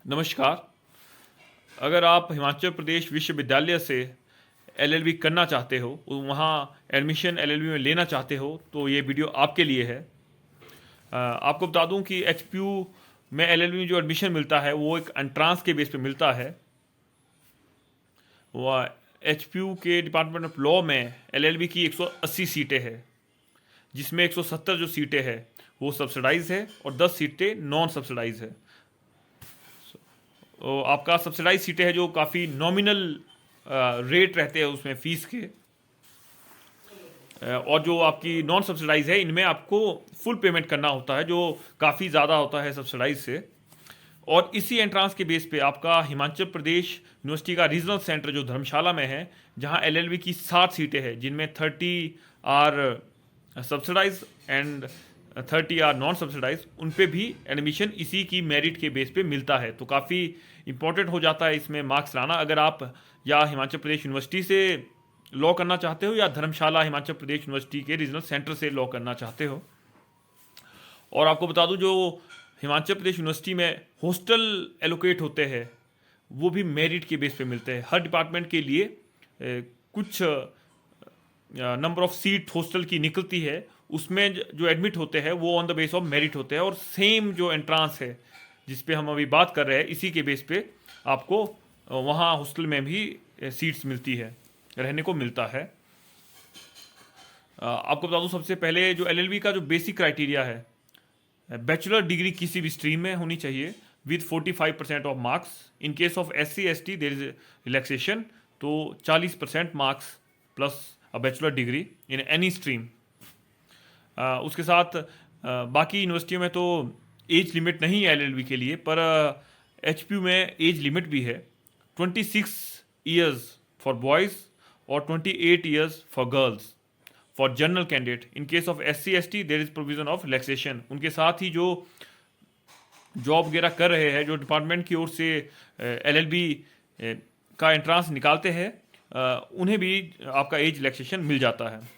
नमस्कार। अगर आप हिमाचल प्रदेश विश्वविद्यालय से एलएलबी करना चाहते हो, वहाँ एडमिशन एलएलबी में लेना चाहते हो, तो ये वीडियो आपके लिए है। आपको बता दूं कि एचपीयू में एलएलबी में जो एडमिशन मिलता है वो एक एंट्रांस के बेस पे मिलता है। वह एचपीयू के डिपार्टमेंट ऑफ लॉ में एलएलबी की 180 सीटें हैं, जिसमें 170 जो सीटें हैं वो सब्सिडाइज है और 10 सीटें नॉन सब्सिडाइज है। तो आपका सब्सिडाइज सीटें हैं जो काफ़ी नॉमिनल रेट रहते हैं उसमें फ़ीस के, और जो आपकी नॉन सब्सिडाइज है इनमें आपको फुल पेमेंट करना होता है, जो काफ़ी ज़्यादा होता है सब्सिडाइज से। और इसी एंट्रांस के बेस पे आपका हिमाचल प्रदेश यूनिवर्सिटी का रीजनल सेंटर जो धर्मशाला में है, जहां एलएलबी की 60 सीटें हैं, जिनमें 30 are subsidized and 30 are non subsidized, उन पे भी एडमिशन इसी की मेरिट के बेस पे मिलता है। तो काफ़ी इंपॉर्टेंट हो जाता है इसमें मार्क्स लाना, अगर आप या हिमाचल प्रदेश यूनिवर्सिटी से लॉ करना चाहते हो या धर्मशाला हिमाचल प्रदेश यूनिवर्सिटी के रीजनल सेंटर से लॉ करना चाहते हो। और आपको बता दूं, जो हिमाचल प्रदेश यूनिवर्सिटी में हॉस्टल एलोकेट होते हैं वो भी मेरिट के बेस पे मिलते हैं। हर डिपार्टमेंट के लिए कुछ नंबर ऑफ सीट हॉस्टल की निकलती है, उसमें जो एडमिट होते हैं वो on the base of merit होते हैं, और सेम जो एंट्रांस है जिस पे हम अभी बात कर रहे हैं, इसी के बेस पे आपको वहाँ हॉस्टल में भी सीट्स मिलती है, रहने को मिलता है। आपको बता दूं, सबसे पहले जो एलएलबी का जो बेसिक क्राइटेरिया है, बैचलर डिग्री किसी भी स्ट्रीम में होनी चाहिए with 45% of marks. In case of SC ST there is relaxation, तो 40% marks plus a bachelor degree in any stream. उसके साथ बाकी यूनिवर्सिटियों में तो एज लिमिट नहीं है एलएलबी के लिए, पर एचपीयू में एज लिमिट भी है। 26 ईयर्स फॉर बॉयज़ और 28 years for girls for general candidate. In case of SC ST there is provision of relaxation. उनके साथ ही जो जॉब वगैरह कर रहे हैं, जो डिपार्टमेंट की ओर से एलएलबी का एंट्रांस निकालते हैं, उन्हें भी आपका एज रिलैक्सेशन मिल जाता है।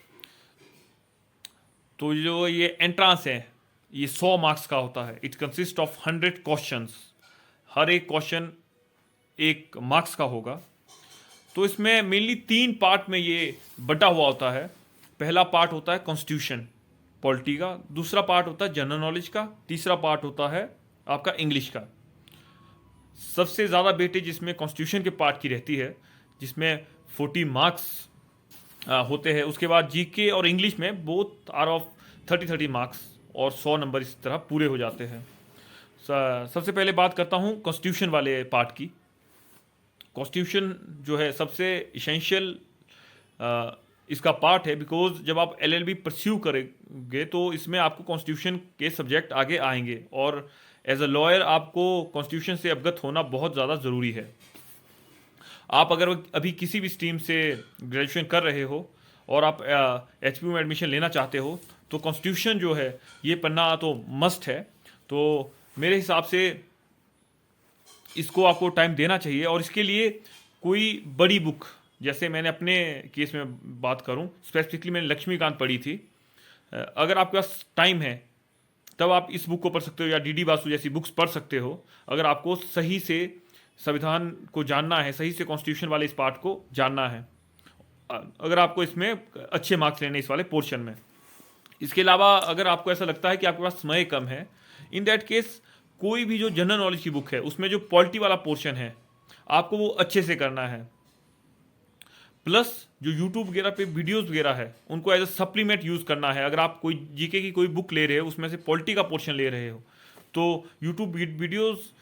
तो जो ये एंट्रांस है ये 100 मार्क्स का होता है। It consist of 100 questions. हर एक क्वेश्चन 1 मार्क्स का होगा। तो इसमें मेनली 3 पार्ट में ये बटा हुआ होता है। पहला पार्ट होता है कॉन्स्टिट्यूशन पॉलिटी का, दूसरा पार्ट होता है जनरल नॉलेज का, तीसरा पार्ट होता है आपका इंग्लिश का। सबसे ज़्यादा वेटेज इसमें कॉन्स्टिट्यूशन के पार्ट की रहती है, जिसमें 40 मार्क्स होते हैं। उसके बाद जीके और इंग्लिश में बोथ आर ऑफ 30 मार्क्स, और 100 नंबर इस तरह पूरे हो जाते हैं। सबसे पहले बात करता हूँ कॉन्स्टिट्यूशन वाले पार्ट की। कॉन्स्टिट्यूशन जो है सबसे इसेंशियल इसका पार्ट है, बिकॉज जब आप एलएलबी परस्यू करेंगे तो इसमें आपको कॉन्स्टिट्यूशन के सब्जेक्ट आगे आएंगे, और एज अ लॉयर आपको कॉन्स्टिट्यूशन से अवगत होना बहुत ज़्यादा ज़रूरी है। आप अगर अभी किसी भी स्ट्रीम से ग्रेजुएशन कर रहे हो और आप एचपीयू में एडमिशन लेना चाहते हो, तो कॉन्स्टिट्यूशन जो है ये पढ़ना तो मस्ट है। तो मेरे हिसाब से इसको आपको टाइम देना चाहिए, और इसके लिए कोई बड़ी बुक, जैसे मैंने अपने केस में बात करूं, स्पेसिफिकली मैंने लक्ष्मीकांत पढ़ी थी। अगर आपके पास टाइम है तब आप इस बुक को पढ़ सकते हो, या डीडी बासु जैसी बुक्स पढ़ सकते हो, अगर आपको सही से संविधान को जानना है, सही से कॉन्स्टिट्यूशन वाले इस पार्ट को जानना है, अगर आपको इसमें अच्छे मार्क्स लेने इस वाले पोर्शन में। इसके अलावा अगर आपको ऐसा लगता है कि आपके पास समय कम है, इन दैट केस कोई भी जो जनरल नॉलेज की बुक है उसमें जो पॉलिटी वाला पोर्शन है आपको वो अच्छे से करना है, प्लस जो यूट्यूब वगैरह पे वीडियोस वगैरह है उनको एज अ सप्लीमेंट यूज़ करना है। अगर आप कोई जीके की कोई बुक ले रहे हो, उसमें से पॉलिटी का पोर्शन ले रहे हो, तो यूट्यूब वीडियोस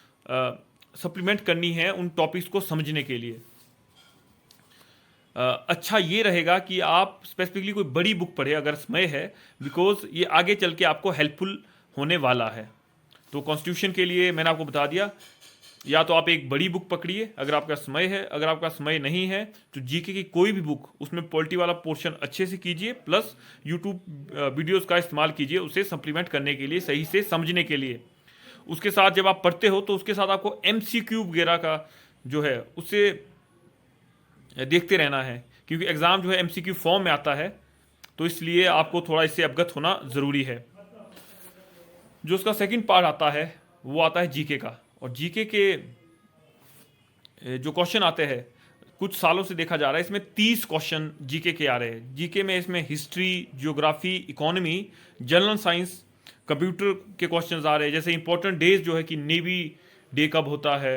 सप्लीमेंट करनी है उन टॉपिक्स को समझने के लिए। अच्छा ये रहेगा कि आप स्पेसिफिकली कोई बड़ी बुक पढ़े अगर समय है, बिकॉज ये आगे चल के आपको हेल्पफुल होने वाला है। तो कॉन्स्टिट्यूशन के लिए मैंने आपको बता दिया, या तो आप एक बड़ी बुक पकड़िए अगर आपका समय है, अगर आपका समय नहीं है तो जीके की कोई भी बुक, उसमें पॉलिटी वाला पोर्शन अच्छे से कीजिए, प्लस यूट्यूब वीडियोस का इस्तेमाल कीजिए उसे सप्लीमेंट करने के लिए, सही से समझने के लिए। उसके साथ जब आप पढ़ते हो तो उसके साथ आपको MCQ वगैरह का जो है उससे देखते रहना है, क्योंकि एग्ज़ाम जो है MCQ फॉर्म में आता है, तो इसलिए आपको थोड़ा इससे अवगत होना ज़रूरी है। जो उसका सेकंड पार्ट आता है वो आता है जीके का, और जीके के जो क्वेश्चन आते हैं कुछ सालों से देखा जा रहा है, इसमें 30 क्वेश्चन जीके के आ रहे हैं। जीके में इसमें history, geography, economy, general science, computer के क्वेश्चंस आ रहे हैं। जैसे इंपॉर्टेंट डेज जो है कि नेवी डे कब होता है,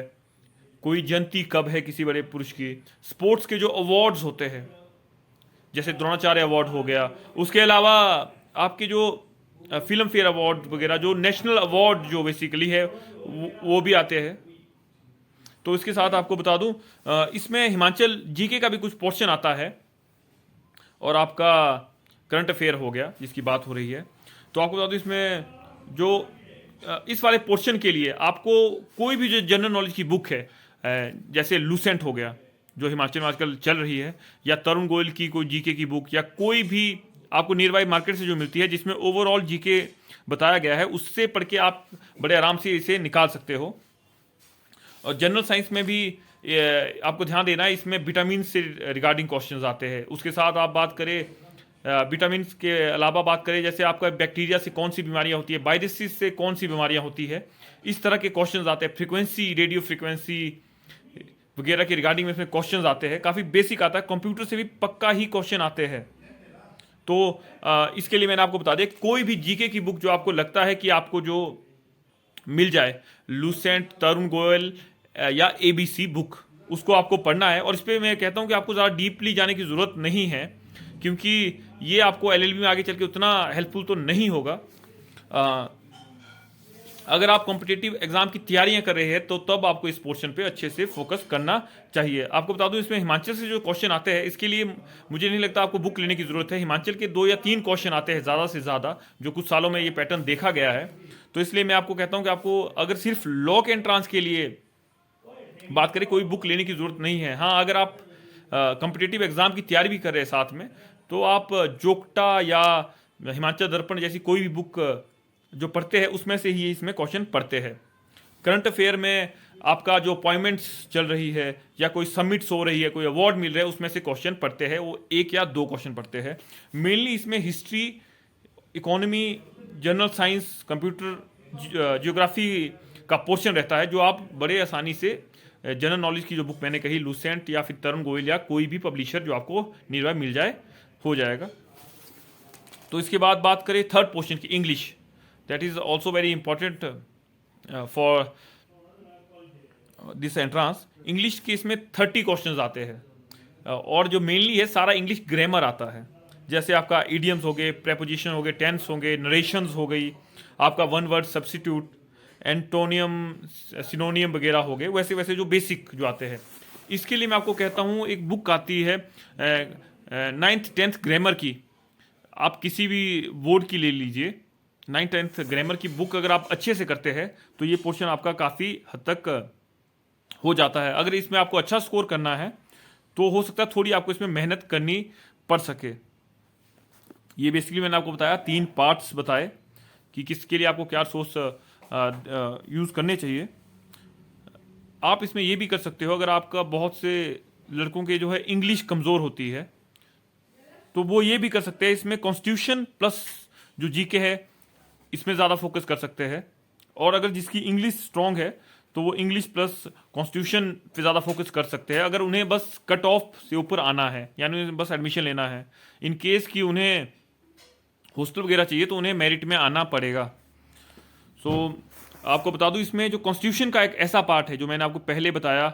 कोई जयंती कब है किसी बड़े पुरुष की, स्पोर्ट्स के जो अवार्ड्स होते हैं जैसे द्रोणाचार्य अवार्ड हो गया, उसके अलावा आपके जो फिल्म फेयर अवार्ड वगैरह, जो नेशनल अवार्ड जो बेसिकली है वो भी आते हैं। तो इसके साथ आपको बता दूं, इसमें हिमाचल जीके का भी कुछ पोर्शन आता है और आपका करंट अफेयर हो गया जिसकी बात हो रही है। तो आपको बता दूं इसमें जो इस वाले पोर्शन के लिए आपको कोई भी जो जनरल नॉलेज की बुक है, जैसे लूसेंट हो गया जो हिमाचल में आजकल चल रही है, या तरुण गोयल की कोई जीके की बुक, या कोई भी आपको नियर बाई मार्केट से जो मिलती है जिसमें ओवरऑल जीके बताया गया है, उससे पढ़ के आप बड़े आराम से इसे निकाल सकते हो। और जनरल साइंस में भी आपको ध्यान देना है, इसमें विटामिन से रिगार्डिंग क्वेश्चंस आते हैं। उसके साथ आप बात करें विटामिन के अलावा बात करें जैसे आपका बैक्टीरिया से कौन सी बीमारियां होती है, वायरसेस से कौन सी बीमारियां होती है, इस तरह के क्वेश्चंस आते हैं। फ्रीक्वेंसी, रेडियो फ्रीक्वेंसी वगैरह के रिगार्डिंग में इसमें क्वेश्चंस आते हैं। काफ़ी बेसिक आता है, कंप्यूटर से भी पक्का ही क्वेश्चन आते हैं। तो इसके लिए मैंने आपको बता दिया, कोई भी जीके की बुक जो आपको लगता है कि आपको जो मिल जाए, लूसेंट, तरुण गोयल या एबीसी बुक, उसको आपको पढ़ना है। और इस पर मैं कहता हूं कि आपको ज़्यादा डीपली जाने की ज़रूरत नहीं है, क्योंकि ये आपको एलएलबी में आगे चल के उतना हेल्पफुल तो नहीं होगा। अगर आप कॉम्पिटिटिव एग्जाम की तैयारियां कर रहे हैं तो तब आपको इस पोर्शन पे अच्छे से फोकस करना चाहिए। आपको बता दूं, इसमें हिमाचल से जो क्वेश्चन आते हैं इसके लिए मुझे नहीं लगता आपको बुक लेने की जरूरत है। हिमाचल के 2 या 3 क्वेश्चन आते हैं ज़्यादा से ज़्यादा, जो कुछ सालों में ये पैटर्न देखा गया है। तो इसलिए मैं आपको कहता हूँ कि आपको अगर सिर्फ लॉ के एंट्रांस के लिए बात करें, कोई बुक लेने की जरूरत नहीं है। हाँ, अगर आप कॉम्पिटिटिव एग्जाम की तैयारी भी कर रहे हैं साथ में, तो आप जोक्टा या हिमाचल दर्पण जैसी कोई भी बुक जो पढ़ते हैं उसमें से ही इसमें क्वेश्चन पढ़ते हैं। करंट अफेयर में आपका जो अपॉइंटमेंट्स चल रही है या कोई समिट्स हो रही है, कोई अवार्ड मिल रहा है, उसमें से क्वेश्चन पढ़ते हैं, वो 1 या 2 क्वेश्चन पढ़ते हैं। मेनली इसमें history, economy, general science, computer, geography का पोर्शन रहता है, जो आप बड़े आसानी से जनरल नॉलेज की जो बुक मैंने कही, लूसेंट या फिर तरुण गोयल या कोई भी पब्लिशर जो आपको नियरबाई मिल जाए, हो जाएगा। तो इसके बाद बात करें थर्ड पोर्शन की, English. That is also very important for this entrance. English के इसमें 30 क्वेश्चंस आते हैं और जो मेनली है सारा इंग्लिश ग्रामर आता है। जैसे आपका इडियम्स हो गए, प्रेपोजिशन हो गए, टेंस होंगे, नरेशंस हो गई, आपका वन वर्ड सब्स्टिट्यूट, एंटोनियम, सिनोनियम वगैरह हो गए, वैसे वैसे जो बेसिक जो आते हैं। इसके लिए मैं आपको कहता हूँ, एक बुक आती है 9th 10th ग्रामर की, आप किसी भी बोर्ड की ले लीजिए। 9th 10th ग्रामर की बुक अगर आप अच्छे से करते हैं तो ये पोर्शन आपका काफ़ी हद तक हो जाता है। अगर इसमें आपको अच्छा स्कोर करना है तो हो सकता है थोड़ी आपको इसमें मेहनत करनी पड़ सके। ये बेसिकली मैंने आपको बताया, 3 पार्ट्स बताए कि किसके लिए आपको क्या सोर्स यूज़ करने चाहिए। आप इसमें ये भी कर सकते हो, अगर आपका बहुत से लड़कों के जो है इंग्लिश कमज़ोर होती है तो वो ये भी कर सकते हैं, इसमें कॉन्स्टिट्यूशन प्लस जो जीके है इसमें ज़्यादा फोकस कर सकते हैं। और अगर जिसकी इंग्लिश स्ट्रॉन्ग है तो वो इंग्लिश प्लस कॉन्स्टिट्यूशन पे ज़्यादा फोकस कर सकते हैं। अगर उन्हें बस कट ऑफ से ऊपर आना है, यानी उन्हें बस एडमिशन लेना है, इन केस कि उन्हें हॉस्टल वगैरह चाहिए तो उन्हें मेरिट में आना पड़ेगा। सो आपको बता दूं, इसमें जो कॉन्स्टिट्यूशन का एक ऐसा पार्ट है जो मैंने आपको पहले बताया,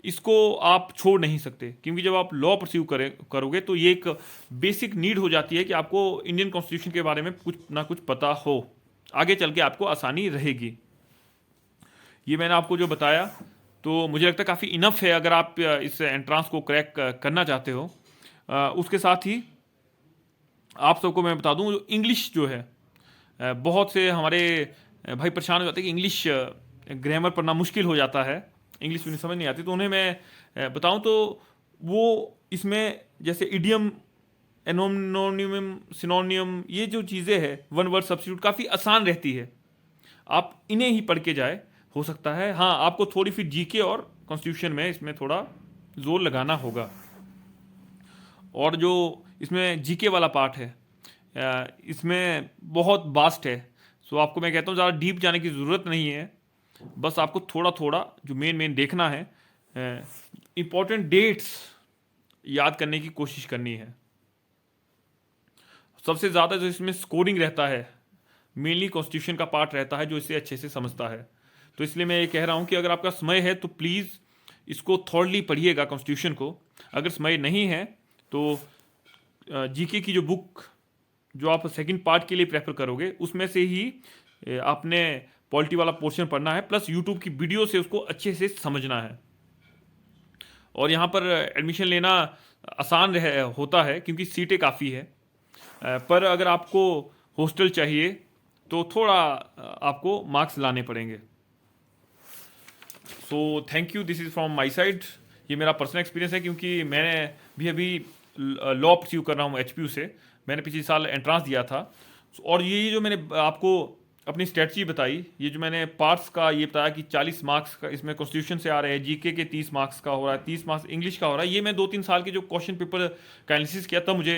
इसको आप छोड़ नहीं सकते, क्योंकि जब आप लॉ परस्यू करोगे तो ये एक बेसिक नीड हो जाती है कि आपको इंडियन कॉन्स्टिट्यूशन के बारे में कुछ ना कुछ पता हो, आगे चल के आपको आसानी रहेगी। ये मैंने आपको जो बताया तो मुझे लगता है काफ़ी इनफ है अगर आप इस एंट्रांस को क्रैक करना चाहते हो। उसके साथ ही आप सबको मैं बता दूं, इंग्लिश जो है, बहुत से हमारे भाई परेशान हो जाते हैं कि इंग्लिश ग्रामर पढ़ना मुश्किल हो जाता है, इंग्लिश उन्हें समझ नहीं आती। तो उन्हें मैं बताऊं तो वो इसमें जैसे इडियम, एनोनिम, सिनोनियम, ये जो चीज़ें हैं, वन वर्ड सब्स्टिट्यूट, काफ़ी आसान रहती है, आप इन्हें ही पढ़ के जाए, हो सकता है। हाँ, आपको थोड़ी फिर जीके और कॉन्स्टिट्यूशन में इसमें थोड़ा जोर लगाना होगा। और जो इसमें जीके वाला पार्ट है इसमें बहुत वास्ट है। सो आपको मैं कहता हूँ ज़्यादा डीप जाने की ज़रूरत नहीं है, बस आपको थोड़ा थोड़ा जो मेन देखना है इम्पोर्टेंट डेट्स याद करने की कोशिश करनी है। सबसे ज़्यादा जो इसमें स्कोरिंग रहता है मेनली कॉन्स्टिट्यूशन का पार्ट रहता है जो इसे अच्छे से समझता है। तो इसलिए मैं ये कह रहा हूँ कि अगर आपका समय है तो प्लीज़ इसको थॉरली पढ़िएगा कॉन्स्टिट्यूशन को। अगर समय नहीं है तो जीके की जो बुक जो आप सेकंड पार्ट के लिए प्रेफर करोगे उसमें से ही आपने पॉलिटी वाला पोर्शन पढ़ना है, प्लस यूट्यूब की वीडियो से उसको अच्छे से समझना है। और यहाँ पर एडमिशन लेना आसान होता है क्योंकि सीटें काफ़ी है, पर अगर आपको हॉस्टल चाहिए तो थोड़ा आपको मार्क्स लाने पड़ेंगे। So thank you, this is from my side. ये मेरा पर्सनल एक्सपीरियंस है क्योंकि मैंने भी अभी लॉ परस्यू कर रहा हूँ HPU से। मैंने पिछले साल एंट्रांस दिया था और ये जो मैंने आपको अपनी स्ट्रेटजी बताई, ये जो मैंने पार्ट्स का ये बताया कि 40 मार्क्स का इसमें कॉन्स्टिट्यूशन से आ रहे हैं, जीके के 30 मार्क्स का हो रहा है, 30 मार्क्स इंग्लिश का हो रहा है। ये मैं 2-3 साल के जो क्वेश्चन पेपर का एनालिसिस किया तब मुझे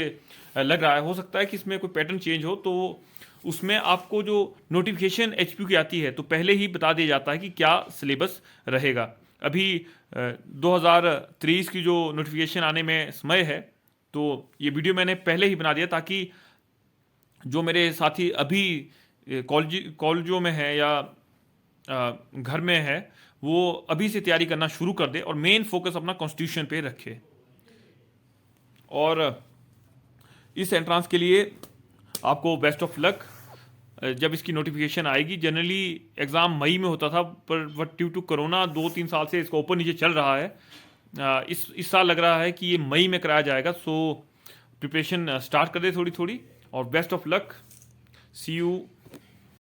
लग रहा है। हो सकता है कि इसमें कोई पैटर्न चेंज हो, तो उसमें आपको जो नोटिफिकेशन HPU की आती है तो पहले ही बता दिया जाता है कि क्या सिलेबस रहेगा। अभी 2023 की जो नोटिफिकेशन आने में समय है, तो ये वीडियो मैंने पहले ही बना दिया ताकि जो मेरे साथी अभी कॉलेजों में है या घर में है वो अभी से तैयारी करना शुरू कर दे और मेन फोकस अपना कॉन्स्टिट्यूशन पे रखे। और इस एंट्रांस के लिए आपको बेस्ट ऑफ लक। जब इसकी नोटिफिकेशन आएगी, जनरली एग्ज़ाम मई में होता था पर ड्यू टू कोरोना 2-3 साल से इसका ऊपर नीचे चल रहा है। इस साल लग रहा है कि ये मई में कराया जाएगा। सो प्रिपरेशन स्टार्ट कर दे थोड़ी थोड़ी और best of luck. See you